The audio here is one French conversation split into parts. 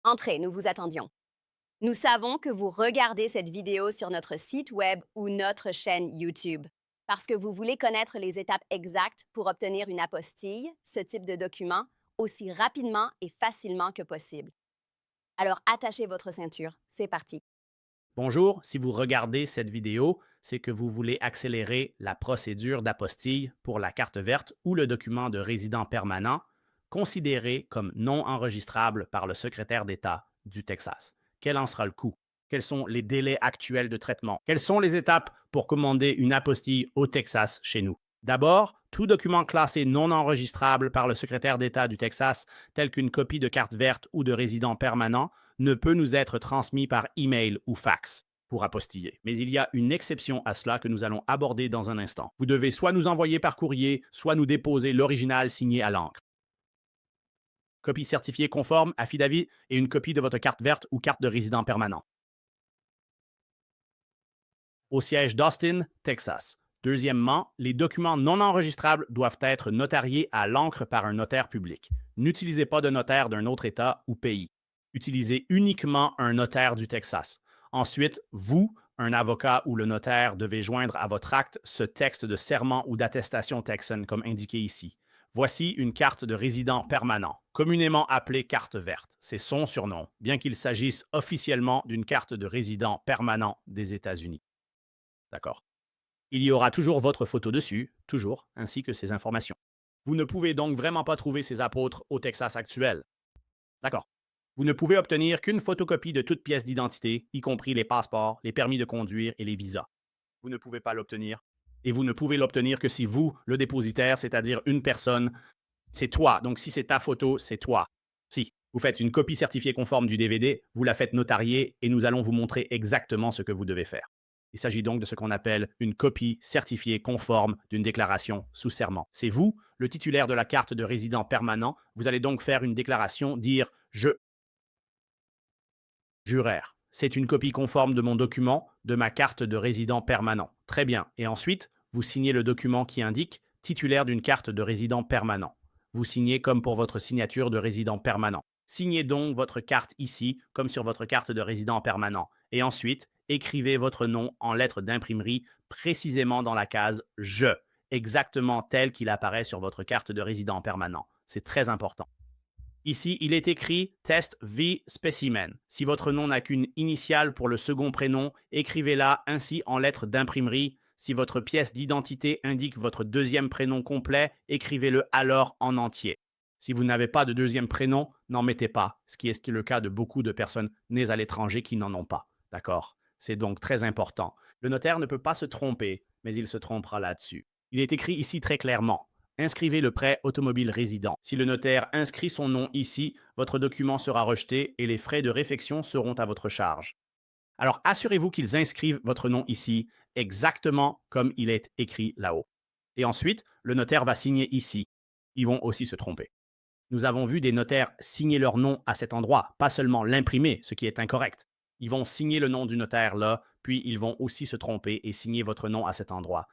Entrez, nous vous attendions. Nous savons que vous regardez cette vidéo sur notre site web ou notre chaîne YouTube parce que vous voulez connaître les étapes exactes pour obtenir une apostille, ce type de document, aussi rapidement et facilement que possible. Alors attachez votre ceinture, c'est parti. Bonjour, si vous regardez cette vidéo, c'est que vous voulez accélérer la procédure d'apostille pour la carte verte ou le document de résident permanent considéré comme non enregistrable par le secrétaire d'État du Texas. Quel en sera le coût? Quels sont les délais actuels de traitement? Quelles sont les étapes pour commander une apostille au Texas chez nous? D'abord, tout document classé non enregistrable par le secrétaire d'État du Texas, tel qu'une copie de carte verte ou de résident permanent, ne peut nous être transmis par email ou fax pour apostiller. Mais il y a une exception à cela que nous allons aborder dans un instant. Vous devez soit nous envoyer par courrier, soit nous déposer l'original signé à l'encre. Copie certifiée conforme, affidavit et une copie de votre carte verte ou carte de résident permanent. Au siège d'Austin, Texas. Deuxièmement, les documents non enregistrables doivent être notariés à l'encre par un notaire public. N'utilisez pas de notaire d'un autre État ou pays. Utilisez uniquement un notaire du Texas. Ensuite, vous, un avocat ou le notaire, devez joindre à votre acte ce texte de serment ou d'attestation texane comme indiqué ici. Voici une carte de résident permanent, communément appelée carte verte. C'est son surnom, bien qu'il s'agisse officiellement d'une carte de résident permanent des États-Unis. D'accord. Il y aura toujours votre photo dessus, toujours, ainsi que ces informations. Vous ne pouvez donc vraiment pas trouver ces apôtres au Texas actuel. D'accord. Vous ne pouvez obtenir qu'une photocopie de toute pièce d'identité, y compris les passeports, les permis de conduire et les visas. Vous ne pouvez pas l'obtenir. Et vous ne pouvez l'obtenir que si vous, le dépositaire, c'est-à-dire une personne, c'est toi. Donc si c'est ta photo, c'est toi. Si vous faites une copie certifiée conforme du DVD, vous la faites notarier et nous allons vous montrer exactement ce que vous devez faire. Il s'agit donc de ce qu'on appelle une copie certifiée conforme d'une déclaration sous serment. C'est vous, le titulaire de la carte de résident permanent. Vous allez donc faire une déclaration, dire je juraire. C'est une copie conforme de mon document, de ma carte de résident permanent. Très bien. Et ensuite, vous signez le document qui indique titulaire d'une carte de résident permanent. Vous signez comme pour votre signature de résident permanent. Signez donc votre carte ici, comme sur votre carte de résident permanent. Et ensuite, écrivez votre nom en lettres d'imprimerie précisément dans la case Je, exactement tel qu'il apparaît sur votre carte de résident permanent. C'est très important. Ici, il est écrit Test V Specimen. Si votre nom n'a qu'une initiale pour le second prénom, écrivez-la ainsi en lettres d'imprimerie. Si votre pièce d'identité indique votre deuxième prénom complet, écrivez-le alors en entier. Si vous n'avez pas de deuxième prénom, n'en mettez pas, ce qui est le cas de beaucoup de personnes nées à l'étranger qui n'en ont pas. D'accord? C'est donc très important. Le notaire ne peut pas se tromper, mais il se trompera là-dessus. Il est écrit ici très clairement. Inscrivez le prêt automobile résident. Si le notaire inscrit son nom ici, votre document sera rejeté et les frais de réfection seront à votre charge. Alors assurez-vous qu'ils inscrivent votre nom ici exactement comme il est écrit là-haut. Et ensuite, le notaire va signer ici. Ils vont aussi se tromper. Nous avons vu des notaires signer leur nom à cet endroit, pas seulement l'imprimer, ce qui est incorrect. Ils vont signer le nom du notaire là, puis ils vont aussi se tromper et signer votre nom à cet endroit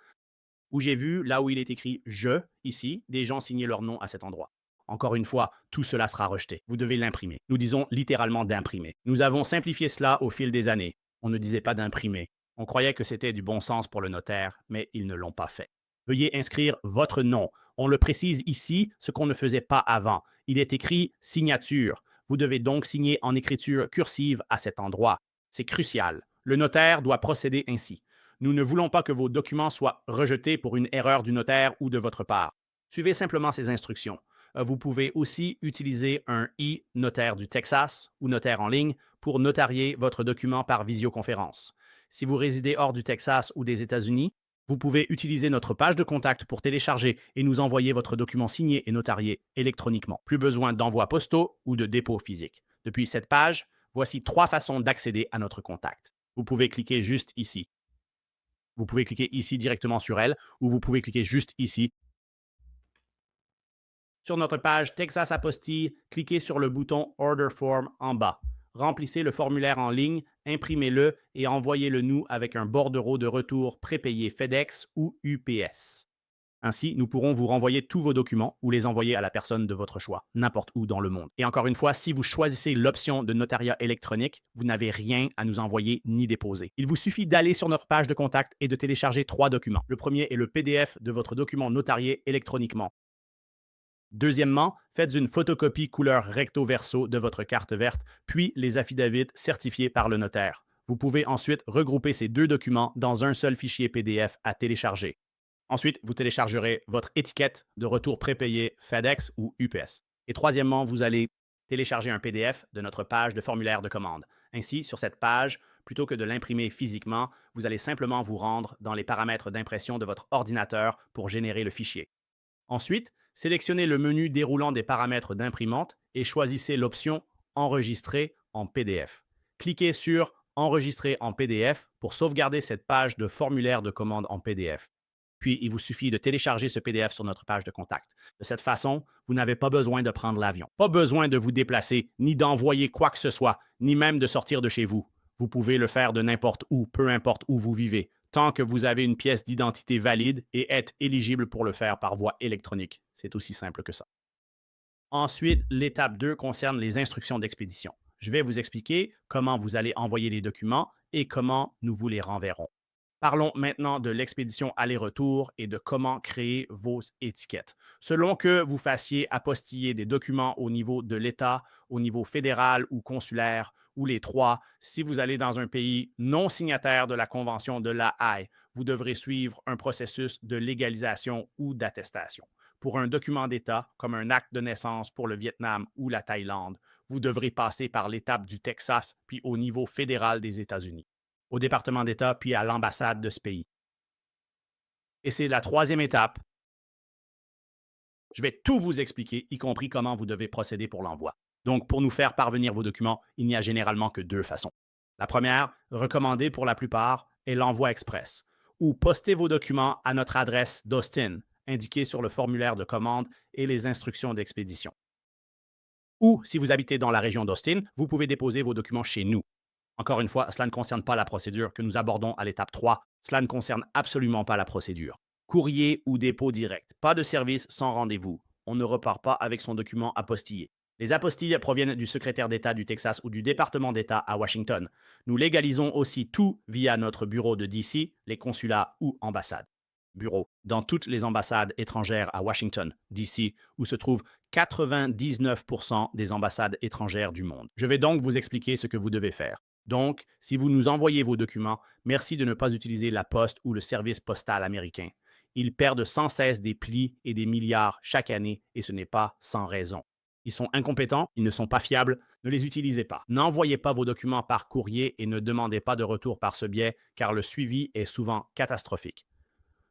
où j'ai vu, là où il est écrit je, ici, des gens signer leur nom à cet endroit. Encore une fois, tout cela sera rejeté. Vous devez l'imprimer. Nous disons littéralement d'imprimer. Nous avons simplifié cela au fil des années. On ne disait pas d'imprimer. On croyait que c'était du bon sens pour le notaire, mais ils ne l'ont pas fait. Veuillez inscrire votre nom. On le précise ici, ce qu'on ne faisait pas avant. Il est écrit signature. Vous devez donc signer en écriture cursive à cet endroit. C'est crucial. Le notaire doit procéder ainsi. Nous ne voulons pas que vos documents soient rejetés pour une erreur du notaire ou de votre part. Suivez simplement ces instructions. Vous pouvez aussi utiliser un e-notaire du Texas ou notaire en ligne pour notarier votre document par visioconférence. Si vous résidez hors du Texas ou des États-Unis, vous pouvez utiliser notre page de contact pour télécharger et nous envoyer votre document signé et notarié électroniquement. Plus besoin d'envois postaux ou de dépôt physique. Depuis cette page, voici 3 façons d'accéder à notre contact. Vous pouvez cliquer juste ici. Vous pouvez cliquer ici directement sur elle ou vous pouvez cliquer juste ici. Sur notre page Texas Apostille, cliquez sur le bouton Order Form en bas. Remplissez le formulaire en ligne, imprimez-le et envoyez-le nous avec un bordereau de retour prépayé FedEx ou UPS. Ainsi, nous pourrons vous renvoyer tous vos documents ou les envoyer à la personne de votre choix, n'importe où dans le monde. Et encore une fois, si vous choisissez l'option de notariat électronique, vous n'avez rien à nous envoyer ni déposer. Il vous suffit d'aller sur notre page de contact et de télécharger 3 documents. Le premier est le PDF de votre document notarié électroniquement. Deuxièmement, faites une photocopie couleur recto verso de votre carte verte, puis les affidavits certifiés par le notaire. Vous pouvez ensuite regrouper ces 2 documents dans un seul fichier PDF à télécharger. Ensuite, vous téléchargerez votre étiquette de retour prépayé FedEx ou UPS. Et troisièmement, vous allez télécharger un PDF de notre page de formulaire de commande. Ainsi, sur cette page, plutôt que de l'imprimer physiquement, vous allez simplement vous rendre dans les paramètres d'impression de votre ordinateur pour générer le fichier. Ensuite, sélectionnez le menu déroulant des paramètres d'imprimante et choisissez l'option Enregistrer en PDF. Cliquez sur Enregistrer en PDF pour sauvegarder cette page de formulaire de commande en PDF. Puis, il vous suffit de télécharger ce PDF sur notre page de contact. De cette façon, vous n'avez pas besoin de prendre l'avion, pas besoin de vous déplacer, ni d'envoyer quoi que ce soit, ni même de sortir de chez vous. Vous pouvez le faire de n'importe où, peu importe où vous vivez, tant que vous avez une pièce d'identité valide et êtes éligible pour le faire par voie électronique. C'est aussi simple que ça. Ensuite, l'étape 2 concerne les instructions d'expédition. Je vais vous expliquer comment vous allez envoyer les documents et comment nous vous les renverrons. Parlons maintenant de l'expédition aller-retour et de comment créer vos étiquettes. Selon que vous fassiez apostiller des documents au niveau de l'État, au niveau fédéral ou consulaire, ou les trois, si vous allez dans un pays non signataire de la Convention de La Haye, vous devrez suivre un processus de légalisation ou d'attestation. Pour un document d'État, comme un acte de naissance pour le Vietnam ou la Thaïlande, vous devrez passer par l'étape du Texas, puis au niveau fédéral des États-Unis, au département d'État, puis à l'ambassade de ce pays. Et c'est la troisième étape. Je vais tout vous expliquer, y compris comment vous devez procéder pour l'envoi. Donc, pour nous faire parvenir vos documents, il n'y a généralement que 2 façons. La première, recommandée pour la plupart, est l'envoi express, ou postez vos documents à notre adresse d'Austin, indiquée sur le formulaire de commande et les instructions d'expédition. Ou, si vous habitez dans la région d'Austin, vous pouvez déposer vos documents chez nous. Encore une fois, cela ne concerne pas la procédure que nous abordons à l'étape 3. Cela ne concerne absolument pas la procédure. Courrier ou dépôt direct. Pas de service sans rendez-vous. On ne repart pas avec son document apostillé. Les apostilles proviennent du secrétaire d'État du Texas ou du département d'État à Washington. Nous légalisons aussi tout via notre bureau de DC, les consulats ou ambassades. Bureau dans toutes les ambassades étrangères à Washington, DC, où se trouvent 99% des ambassades étrangères du monde. Je vais donc vous expliquer ce que vous devez faire. Donc, si vous nous envoyez vos documents, merci de ne pas utiliser la poste ou le service postal américain. Ils perdent sans cesse des plis et des milliards chaque année et ce n'est pas sans raison. Ils sont incompétents, ils ne sont pas fiables, ne les utilisez pas. N'envoyez pas vos documents par courrier et ne demandez pas de retour par ce biais car le suivi est souvent catastrophique.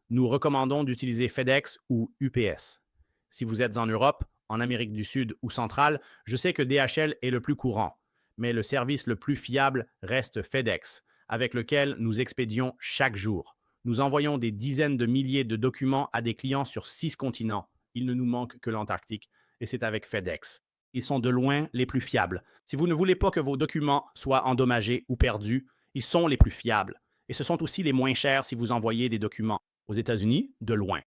Nous recommandons d'utiliser FedEx ou UPS. Si vous êtes en Europe, en Amérique du Sud ou centrale, je sais que DHL est le plus courant, mais le service le plus fiable reste FedEx, avec lequel nous expédions chaque jour. Nous envoyons des dizaines de milliers de documents à des clients sur 6 continents. Il ne nous manque que l'Antarctique, et c'est avec FedEx. Ils sont de loin les plus fiables. Si vous ne voulez pas que vos documents soient endommagés ou perdus, ils sont les plus fiables. Et ce sont aussi les moins chers si vous envoyez des documents. Aux États-Unis, de loin.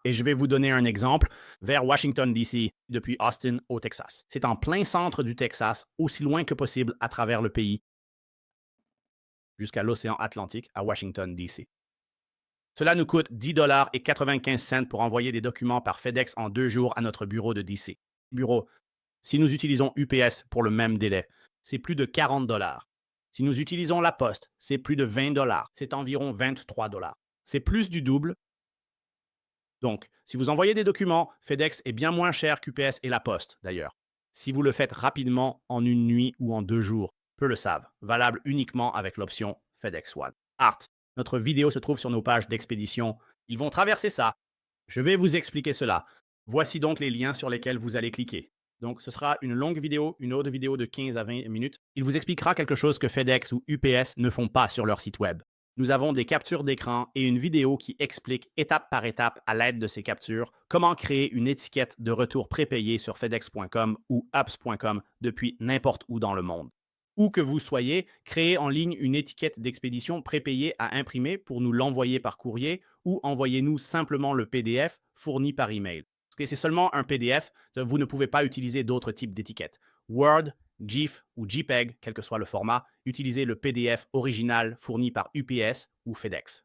Et je vais vous donner un exemple vers Washington, D.C., depuis Austin, au Texas. C'est en plein centre du Texas, aussi loin que possible à travers le pays, jusqu'à l'océan Atlantique, à Washington, D.C. Cela nous coûte 10 et 95 cents pour envoyer des documents par FedEx en 2 jours à notre bureau de D.C. Bureau. Si nous utilisons UPS pour le même délai, c'est plus de 40 dollars. Si nous utilisons la Poste, c'est plus de 20 dollars. C'est environ 23 dollars. C'est plus du double. Donc, si vous envoyez des documents, FedEx est bien moins cher qu'UPS et la Poste, d'ailleurs. Si vous le faites rapidement, en une nuit ou en 2 jours, peu le savent, valable uniquement avec l'option FedEx One. Art. Notre vidéo se trouve sur nos pages d'expédition. Ils vont traverser ça. Je vais vous expliquer cela. Voici donc les liens sur lesquels vous allez cliquer. Donc, ce sera une longue vidéo, une autre vidéo de 15 à 20 minutes. Il vous expliquera quelque chose que FedEx ou UPS ne font pas sur leur site web. Nous avons des captures d'écran et une vidéo qui explique étape par étape à l'aide de ces captures comment créer une étiquette de retour prépayée sur fedex.com ou apps.com depuis n'importe où dans le monde. Où que vous soyez, créez en ligne une étiquette d'expédition prépayée à imprimer pour nous l'envoyer par courrier ou envoyez-nous simplement le PDF fourni par email. Ok, c'est seulement un PDF, vous ne pouvez pas utiliser d'autres types d'étiquettes. Word, GIF ou JPEG, quel que soit le format, utilisez le PDF original fourni par UPS ou FedEx.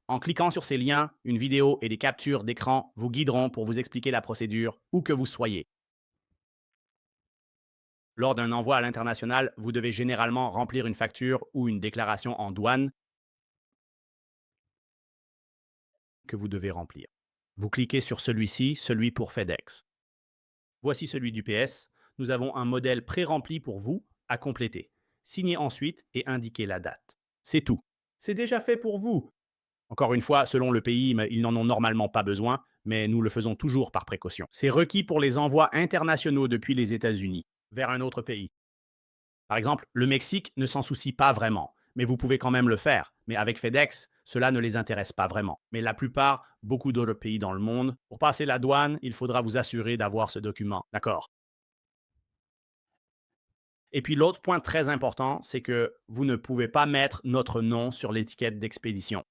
En cliquant sur ces liens, une vidéo et des captures d'écran vous guideront pour vous expliquer la procédure où que vous soyez. Lors d'un envoi à l'international, vous devez généralement remplir une facture ou une déclaration en douane que vous devez remplir. Vous cliquez sur celui-ci, celui pour FedEx. Voici celui du PS. Nous avons un modèle pré-rempli pour vous à compléter. Signez ensuite et indiquez la date. C'est tout. C'est déjà fait pour vous. Encore une fois, selon le pays, ils n'en ont normalement pas besoin, mais nous le faisons toujours par précaution. C'est requis pour les envois internationaux depuis les États-Unis vers un autre pays. Par exemple, le Mexique ne s'en soucie pas vraiment, mais vous pouvez quand même le faire. Mais avec FedEx, cela ne les intéresse pas vraiment. Mais la plupart, beaucoup d'autres pays dans le monde, pour passer la douane, il faudra vous assurer d'avoir ce document. D'accord? Et puis l'autre point très important, c'est que vous ne pouvez pas mettre notre nom sur l'étiquette d'expédition.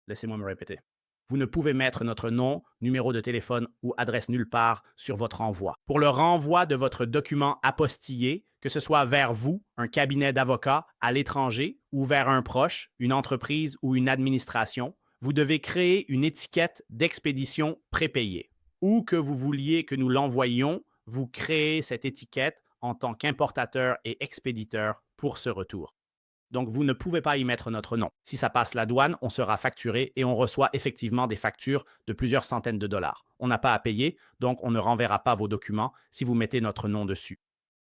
Laissez-moi me répéter. Vous ne pouvez mettre notre nom, numéro de téléphone ou adresse nulle part sur votre envoi. Pour le renvoi de votre document apostillé, que ce soit vers vous, un cabinet d'avocat à l'étranger, ou vers un proche, une entreprise ou une administration, vous devez créer une étiquette d'expédition prépayée. Où que vous vouliez que nous l'envoyions, vous créez cette étiquette en tant qu'importateur et expéditeur pour ce retour. Donc, vous ne pouvez pas y mettre notre nom. Si ça passe la douane, on sera facturé et on reçoit effectivement des factures de plusieurs centaines de dollars. On n'a pas à payer, donc on ne renverra pas vos documents si vous mettez notre nom dessus.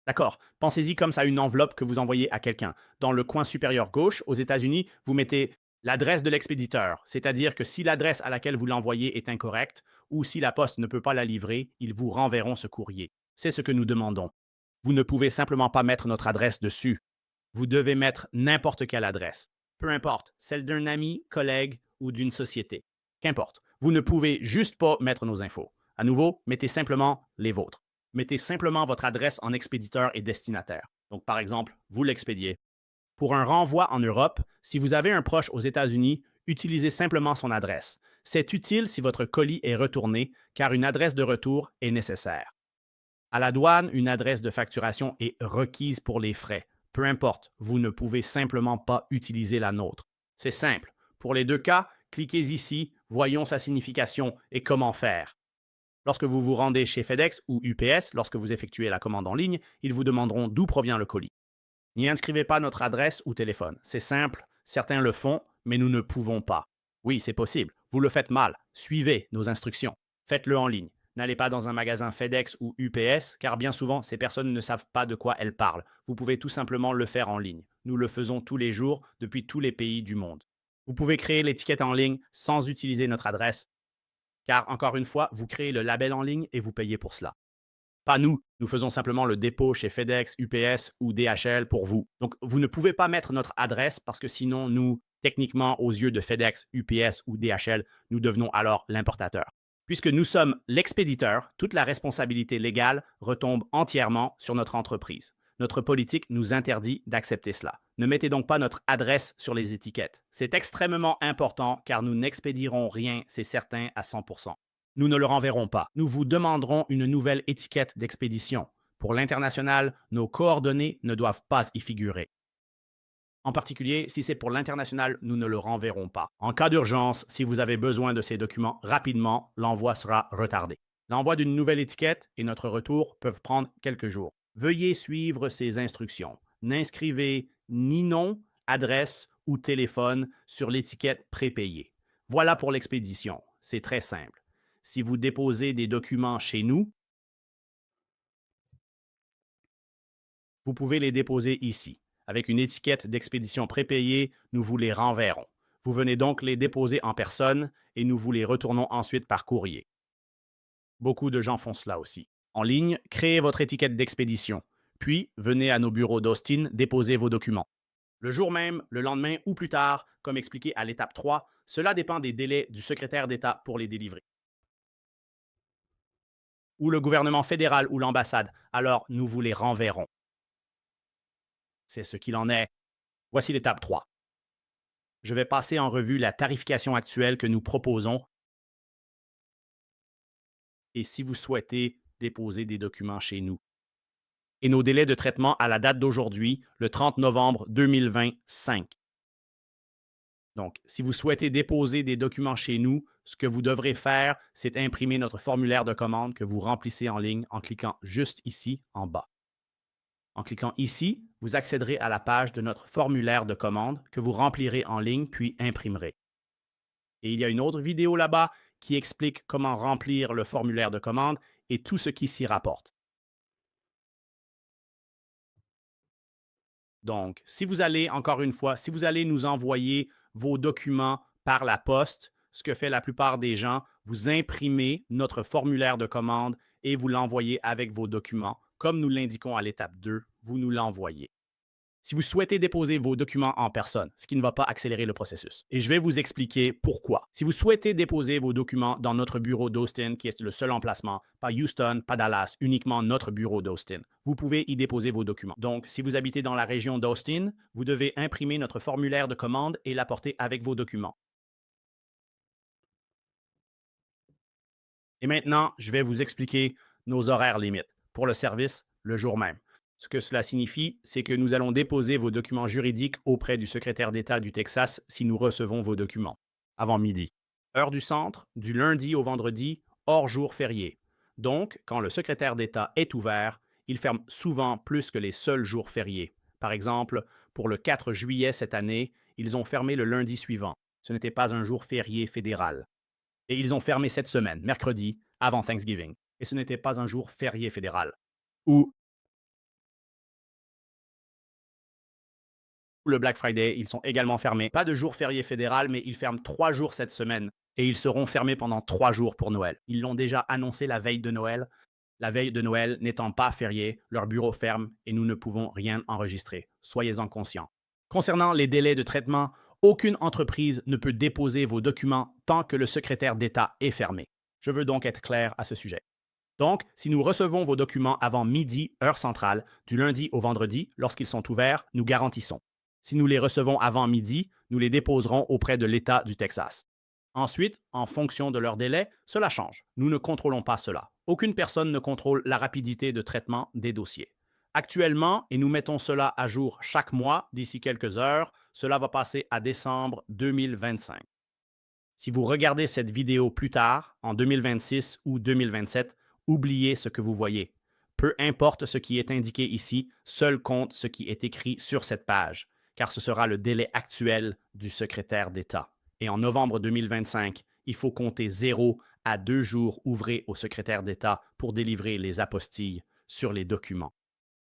D'accord. Pensez-y comme ça à une enveloppe que vous envoyez à quelqu'un. Dans le coin supérieur gauche, aux États-Unis, vous mettez l'adresse de l'expéditeur, c'est-à-dire que si l'adresse à laquelle vous l'envoyez est incorrecte ou si la poste ne peut pas la livrer, ils vous renverront ce courrier. C'est ce que nous demandons. Vous ne pouvez simplement pas mettre notre adresse dessus. Vous devez mettre n'importe quelle adresse. Peu importe, celle d'un ami, collègue ou d'une société. Qu'importe. Vous ne pouvez juste pas mettre nos infos. À nouveau, mettez simplement les vôtres. Mettez simplement votre adresse en expéditeur et destinataire. Donc, par exemple, vous l'expédiez. Pour un renvoi en Europe, si vous avez un proche aux États-Unis, utilisez simplement son adresse. C'est utile si votre colis est retourné, car une adresse de retour est nécessaire. À la douane, une adresse de facturation est requise pour les frais. Peu importe, vous ne pouvez simplement pas utiliser la nôtre. C'est simple. Pour les deux cas, cliquez ici, voyons sa signification et comment faire. Lorsque vous vous rendez chez FedEx ou UPS, lorsque vous effectuez la commande en ligne, ils vous demanderont d'où provient le colis. N'y inscrivez pas notre adresse ou téléphone. C'est simple, certains le font, mais nous ne pouvons pas. Oui, c'est possible. Vous le faites mal. Suivez nos instructions. Faites-le en ligne. N'allez pas dans un magasin FedEx ou UPS, car bien souvent, ces personnes ne savent pas de quoi elles parlent. Vous pouvez tout simplement le faire en ligne. Nous le faisons tous les jours depuis tous les pays du monde. Vous pouvez créer l'étiquette en ligne sans utiliser notre adresse, car encore une fois, vous créez le label en ligne et vous payez pour cela. Pas nous, nous faisons simplement le dépôt chez FedEx, UPS ou DHL pour vous. Donc, vous ne pouvez pas mettre notre adresse parce que sinon, nous, techniquement, aux yeux de FedEx, UPS ou DHL, nous devenons alors l'importateur. Puisque nous sommes l'expéditeur, toute la responsabilité légale retombe entièrement sur notre entreprise. Notre politique nous interdit d'accepter cela. Ne mettez donc pas notre adresse sur les étiquettes. C'est extrêmement important car nous n'expédierons rien, c'est certain, à 100%. Nous ne le renverrons pas. Nous vous demanderons une nouvelle étiquette d'expédition. Pour l'international, nos coordonnées ne doivent pas y figurer. En particulier, si c'est pour l'international, nous ne le renverrons pas. En cas d'urgence, si vous avez besoin de ces documents rapidement, l'envoi sera retardé. L'envoi d'une nouvelle étiquette et notre retour peuvent prendre quelques jours. Veuillez suivre ces instructions. N'inscrivez ni nom, adresse ou téléphone sur l'étiquette prépayée. Voilà pour l'expédition. C'est très simple. Si vous déposez des documents chez nous, vous pouvez les déposer ici. Avec une étiquette d'expédition prépayée, nous vous les renverrons. Vous venez donc les déposer en personne et nous vous les retournons ensuite par courrier. Beaucoup de gens font cela aussi. En ligne, créez votre étiquette d'expédition, puis venez à nos bureaux d'Austin déposer vos documents. Le jour même, le lendemain ou plus tard, comme expliqué à l'étape 3, cela dépend des délais du secrétaire d'État pour les délivrer. Ou le gouvernement fédéral ou l'ambassade, alors nous vous les renverrons. C'est ce qu'il en est. Voici l'étape 3. Je vais passer en revue la tarification actuelle que nous proposons et si vous souhaitez déposer des documents chez nous. Et nos délais de traitement à la date d'aujourd'hui, le 30 novembre 2025. Donc, si vous souhaitez déposer des documents chez nous, ce que vous devrez faire, c'est imprimer notre formulaire de commande que vous remplissez en ligne en cliquant juste ici en bas. En cliquant ici, vous accéderez à la page de notre formulaire de commande que vous remplirez en ligne puis imprimerez. Et il y a une autre vidéo là-bas qui explique comment remplir le formulaire de commande et tout ce qui s'y rapporte. Donc, si vous allez, encore une fois, si vous allez nous envoyer vos documents par la poste, ce que fait la plupart des gens, vous imprimez notre formulaire de commande et vous l'envoyez avec vos documents. Comme nous l'indiquons à l'étape 2, vous nous l'envoyez. Si vous souhaitez déposer vos documents en personne, ce qui ne va pas accélérer le processus. Et je vais vous expliquer pourquoi. Si vous souhaitez déposer vos documents dans notre bureau d'Austin, qui est le seul emplacement, pas Houston, pas Dallas, uniquement notre bureau d'Austin, vous pouvez y déposer vos documents. Donc, si vous habitez dans la région d'Austin, vous devez imprimer notre formulaire de commande et l'apporter avec vos documents. Et maintenant, je vais vous expliquer nos horaires limites pour le service le jour même. Ce que cela signifie, c'est que nous allons déposer vos documents juridiques auprès du secrétaire d'État du Texas si nous recevons vos documents, avant midi. Heure du centre, du lundi au vendredi, hors jour férié. Donc, quand le secrétaire d'État est ouvert, il ferme souvent plus que les seuls jours fériés. Par exemple, pour le 4 juillet cette année, ils ont fermé le lundi suivant. Ce n'était pas un jour férié fédéral. Et ils ont fermé cette semaine, mercredi, avant Thanksgiving. Et ce n'était pas un jour férié fédéral. Ou le Black Friday, ils sont également fermés. Pas de jour férié fédéral, mais ils ferment 3 jours cette semaine. Et ils seront fermés pendant 3 jours pour Noël. Ils l'ont déjà annoncé la veille de Noël. La veille de Noël n'étant pas férié, leur bureau ferme et nous ne pouvons rien enregistrer. Soyez-en conscients. Concernant les délais de traitement, aucune entreprise ne peut déposer vos documents tant que le secrétaire d'État est fermé. Je veux donc être clair à ce sujet. Donc, si nous recevons vos documents avant midi, heure centrale, du lundi au vendredi, lorsqu'ils sont ouverts, nous garantissons. Si nous les recevons avant midi, nous les déposerons auprès de l'État du Texas. Ensuite, en fonction de leur délai, cela change. Nous ne contrôlons pas cela. Aucune personne ne contrôle la rapidité de traitement des dossiers. Actuellement, et nous mettons cela à jour chaque mois d'ici quelques heures, cela va passer à décembre 2025. Si vous regardez cette vidéo plus tard, en 2026 ou 2027, oubliez ce que vous voyez. Peu importe ce qui est indiqué ici, seul compte ce qui est écrit sur cette page, car ce sera le délai actuel du secrétaire d'État. Et en novembre 2025, il faut compter 0 à 2 jours ouvrés au secrétaire d'État pour délivrer les apostilles sur les documents.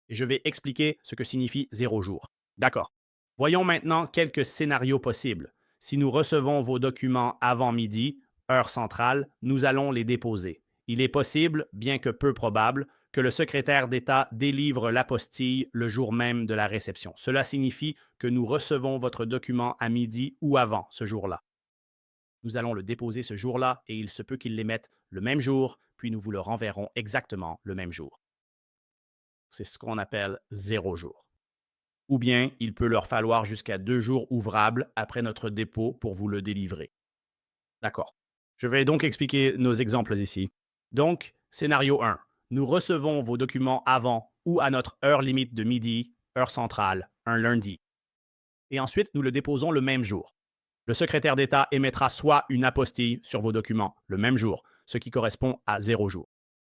Et je vais expliquer ce que signifie 0 jours. D'accord. Voyons maintenant quelques scénarios possibles. Si nous recevons vos documents avant midi, heure centrale, nous allons les déposer. Il est possible, bien que peu probable, que le secrétaire d'État délivre l'apostille le jour même de la réception. Cela signifie que nous recevons votre document à midi ou avant ce jour-là. Nous allons le déposer ce jour-là et il se peut qu'il l'émette le même jour, puis nous vous le renverrons exactement le même jour. C'est ce qu'on appelle 0 jours. Ou bien il peut leur falloir jusqu'à 2 jours ouvrables après notre dépôt pour vous le délivrer. D'accord. Je vais donc expliquer nos exemples ici. Donc, scénario 1. Nous recevons vos documents avant ou à notre heure limite de midi, heure centrale, un lundi. Et ensuite, nous le déposons le même jour. Le secrétaire d'État émettra soit une apostille sur vos documents le même jour, ce qui correspond à 0 jours.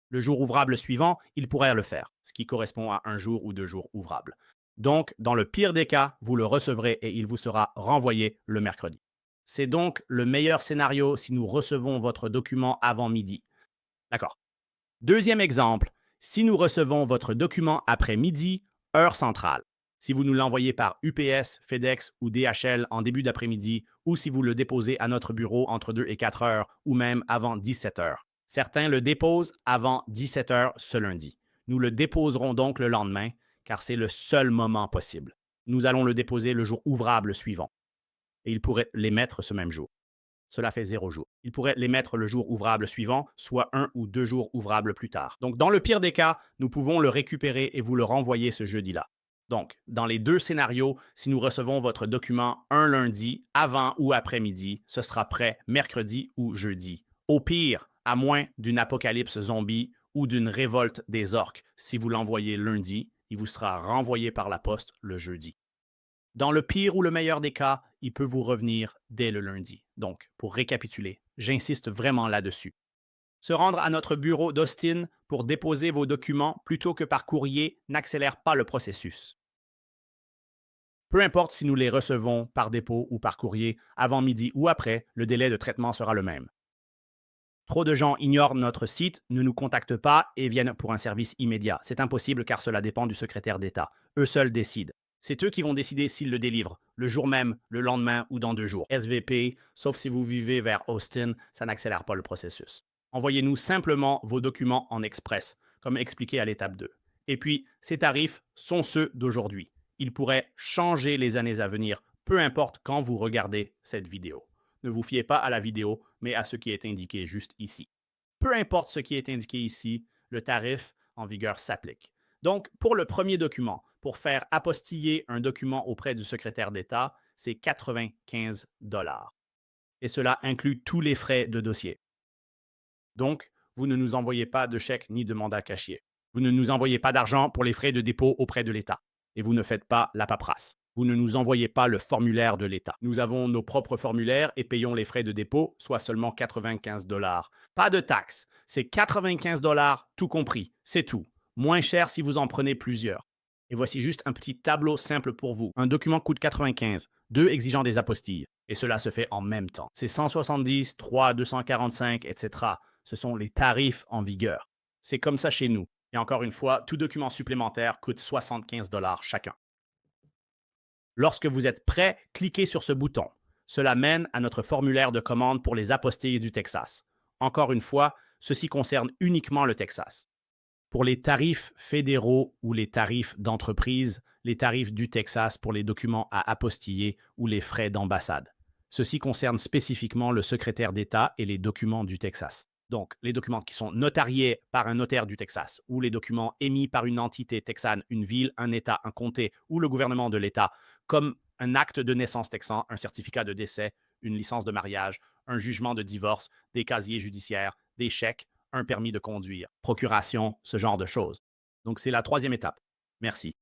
Le jour ouvrable suivant, il pourrait le faire, ce qui correspond à 1 jour ou 2 jours ouvrables. Donc, dans le pire des cas, vous le recevrez et il vous sera renvoyé le mercredi. C'est donc le meilleur scénario si nous recevons votre document avant midi. D'accord. Deuxième exemple, si nous recevons votre document après midi, heure centrale. Si vous nous l'envoyez par UPS, FedEx ou DHL en début d'après-midi, ou si vous le déposez à notre bureau entre 2 et 4 heures, ou même avant 17 heures. Certains le déposent avant 17 heures ce lundi. Nous le déposerons donc le lendemain, car c'est le seul moment possible. Nous allons le déposer le jour ouvrable suivant. Et il pourrait l'émettre ce même jour. Cela fait 0 jours. Il pourrait l'émettre le jour ouvrable suivant, soit 1 ou 2 jours ouvrables plus tard. Donc, dans le pire des cas, nous pouvons le récupérer et vous le renvoyer ce jeudi-là. Donc, dans les deux scénarios, si nous recevons votre document un lundi, avant ou après-midi, ce sera prêt mercredi ou jeudi. Au pire, à moins d'une apocalypse zombie ou d'une révolte des orques, si vous l'envoyez lundi, il vous sera renvoyé par la poste le jeudi. Dans le pire ou le meilleur des cas, il peut vous revenir dès le lundi. Donc, pour récapituler, j'insiste vraiment là-dessus. Se rendre à notre bureau d'Austin pour déposer vos documents plutôt que par courrier n'accélère pas le processus. Peu importe si nous les recevons par dépôt ou par courrier, avant midi ou après, le délai de traitement sera le même. Trop de gens ignorent notre site, ne nous contactent pas et viennent pour un service immédiat. C'est impossible car cela dépend du secrétaire d'État. Eux seuls décident. C'est eux qui vont décider s'ils le délivrent, le jour même, le lendemain ou dans 2 jours. SVP, sauf si vous vivez vers Austin, ça n'accélère pas le processus. Envoyez-nous simplement vos documents en express, comme expliqué à l'étape 2. Et puis, ces tarifs sont ceux d'aujourd'hui. Ils pourraient changer les années à venir, peu importe quand vous regardez cette vidéo. Ne vous fiez pas à la vidéo, mais à ce qui est indiqué juste ici. Peu importe ce qui est indiqué ici, le tarif en vigueur s'applique. Donc, pour le premier document, pour faire apostiller un document auprès du secrétaire d'État, c'est 95 dollars. Et cela inclut tous les frais de dossier. Donc, vous ne nous envoyez pas de chèque ni de mandat cachier. Vous ne nous envoyez pas d'argent pour les frais de dépôt auprès de l'État. Et vous ne faites pas la paperasse. Vous ne nous envoyez pas le formulaire de l'État. Nous avons nos propres formulaires et payons les frais de dépôt, soit seulement 95 dollars. Pas de taxes. C'est 95 dollars tout compris. C'est tout. Moins cher si vous en prenez plusieurs. Et voici juste un petit tableau simple pour vous. Un document coûte 95, 2 exigeant des apostilles. Et cela se fait en même temps. C'est 170, 3, 245, etc. Ce sont les tarifs en vigueur. C'est comme ça chez nous. Et encore une fois, tout document supplémentaire coûte 75 dollars chacun. Lorsque vous êtes prêt, cliquez sur ce bouton. Cela mène à notre formulaire de commande pour les apostilles du Texas. Encore une fois, ceci concerne uniquement le Texas. Pour les tarifs fédéraux ou les tarifs d'entreprise, les tarifs du Texas pour les documents à apostiller ou les frais d'ambassade. Ceci concerne spécifiquement le secrétaire d'État et les documents du Texas. Donc, les documents qui sont notariés par un notaire du Texas ou les documents émis par une entité texane, une ville, un État, un comté ou le gouvernement de l'État, comme un acte de naissance texan, un certificat de décès, une licence de mariage, un jugement de divorce, des casiers judiciaires, des chèques, un permis de conduire, procuration, ce genre de choses. Donc, c'est la troisième étape. Merci.